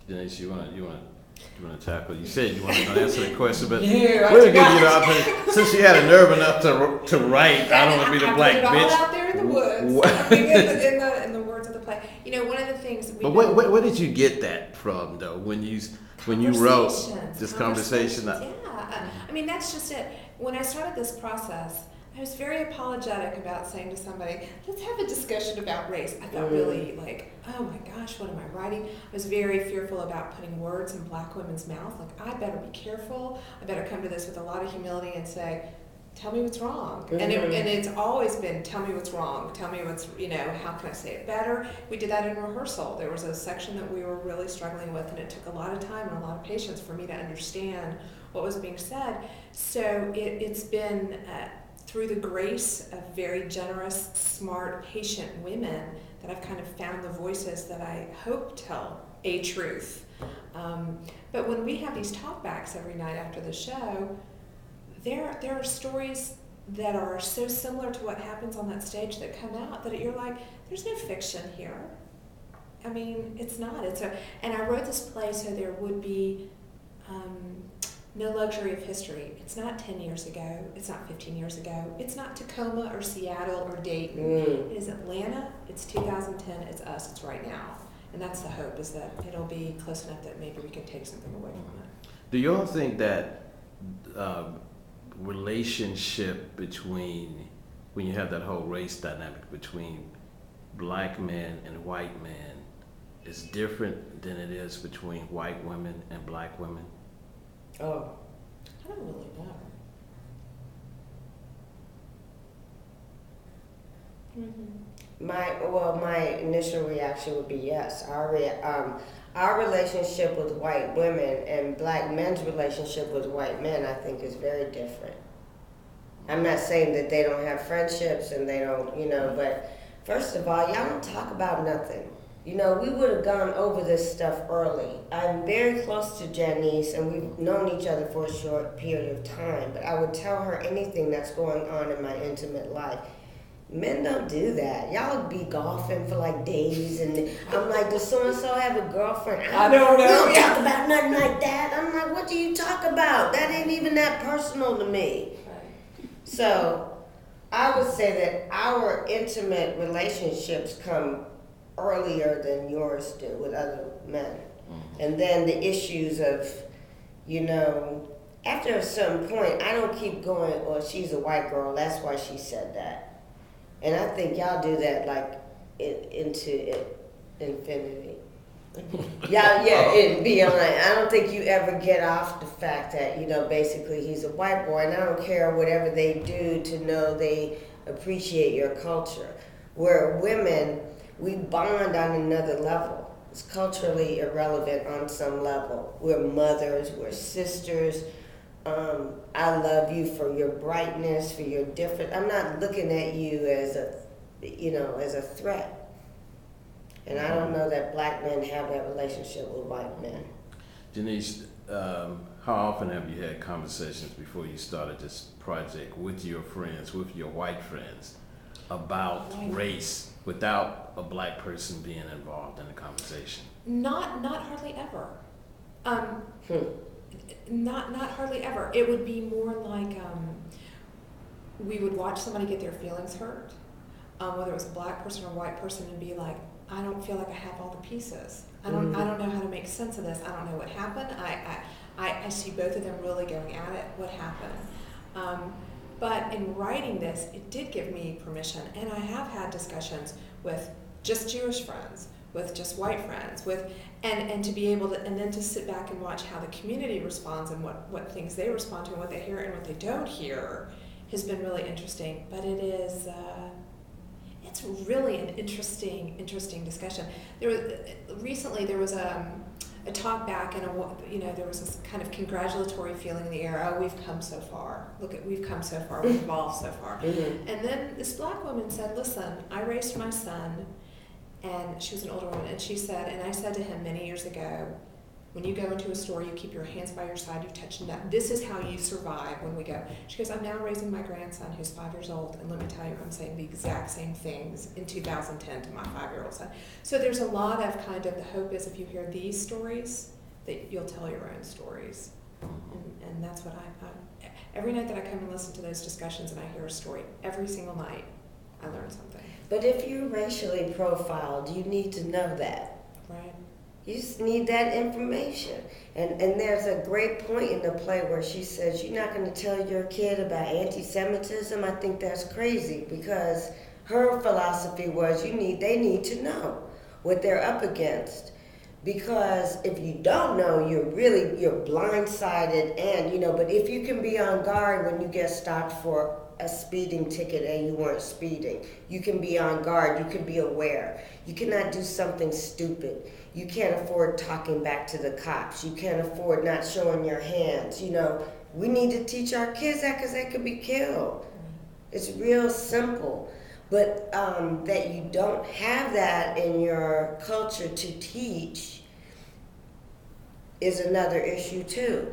Janece, you want to tackle? You said you wanted to answer the question, but Yeah, we'll give you the opportunity. Since you had a nerve enough to write, I don't want to be the black bitch. bitch. All out there in the woods, in the words of the play. You know, one of the things. But where did you get that from, though? When you wrote this conversation? Yeah, I mean that's just it. When I started this process, I was very apologetic about saying to somebody, let's have a discussion about race. I felt really like, oh my gosh, what am I writing? I was very fearful about putting words in black women's mouths. Like, I better be careful. I better come to this with a lot of humility and say, tell me what's wrong. And it's always been, tell me what's wrong. Tell me what's, how can I say it better? We did that in rehearsal. There was a section that we were really struggling with, and it took a lot of time and a lot of patience for me to understand what was being said. So it's been... through the grace of very generous, smart, patient women that I've kind of found the voices that I hope tell a truth. But when we have these talkbacks every night after the show, there are stories that are so similar to what happens on that stage that come out that you're like, there's no fiction here. I mean, it's not. And I wrote this play so there would be no luxury of history. It's not 10 years ago. It's not 15 years ago. It's not Tacoma or Seattle or Dayton. It is Atlanta. It's 2010. It's us. It's right now. And that's the hope, is that it'll be close enough that maybe we can take something away from it. Do you all think that relationship between, when you have that whole race dynamic between black men and white men, is different than it is between white women and black women? Oh, I don't really know. My initial reaction would be yes. Our relationship with white women and black men's relationship with white men, I think, is very different. I'm not saying that they don't have friendships and they don't, but first of all, y'all don't talk about nothing. We would have gone over this stuff early. I'm very close to Janece, and we've known each other for a short period of time, but I would tell her anything that's going on in my intimate life. Men don't do that. Y'all would be golfing for like days, and I'm like, does so-and-so have a girlfriend? I don't know. We don't talk about nothing like that. I'm like, what do you talk about? That ain't even that personal to me. Right. So I would say that our intimate relationships come earlier than yours do with other men. And then the issues of, after a certain point, I don't keep going, well, she's a white girl, that's why she said that. And I think y'all do that like into infinity. And beyond. I don't think you ever get off the fact that, basically he's a white boy, and I don't care whatever they do to know they appreciate your culture. Where women, we bond on another level. It's culturally irrelevant on some level. We're mothers, we're sisters. I love you for your brightness, for your different. I'm not looking at you as a threat. And I don't know that black men have that relationship with white men. Janece, how often have you had conversations before you started this project with your friends, with your white friends, about race without a black person being involved in the conversation? Not hardly ever. Not hardly ever. It would be more like we would watch somebody get their feelings hurt, whether it was a black person or a white person, and be like, I don't feel like I have all the pieces. I don't know how to make sense of this. I don't know what happened. I see both of them really going at it. What happened? But in writing this, it did give me permission, and I have had discussions with just Jewish friends, with just white friends, and to be able to, and then to sit back and watch how the community responds and what things they respond to and what they hear and what they don't hear has been really interesting. But it is, it's really an interesting discussion. Recently there was a talk back, and there was this kind of congratulatory feeling in the air. Oh, we've come so far. We've come so far. We've evolved so far. And then this black woman said, listen, I raised my son, and she was an older woman, and she said, and I said to him many years ago, When you go into a store, you keep your hands by your side, you touch nothing. This is how you survive when we go. She goes, I'm now raising my grandson who's 5 years old, and let me tell you, I'm saying the exact same things in 2010 to my 5-year-old son. So there's a lot of kind of, the hope is if you hear these stories, that you'll tell your own stories. And that's what I every night that I come and listen to those discussions and I hear a story, every single night, I learn something. But if you're racially profiled, you need to know that. Right. You just need that information. And there's a great point in the play where she says, you're not going to tell your kid about anti-Semitism. I think that's crazy, because her philosophy was they need to know what they're up against. Because if you don't know, you're blindsided, and but if you can be on guard when you get stopped for a speeding ticket and you weren't speeding, you can be on guard, you can be aware. You cannot do something stupid. You can't afford talking back to the cops. You can't afford not showing your hands. We need to teach our kids that, because they could be killed. It's real simple. But that you don't have that in your culture to teach is another issue too.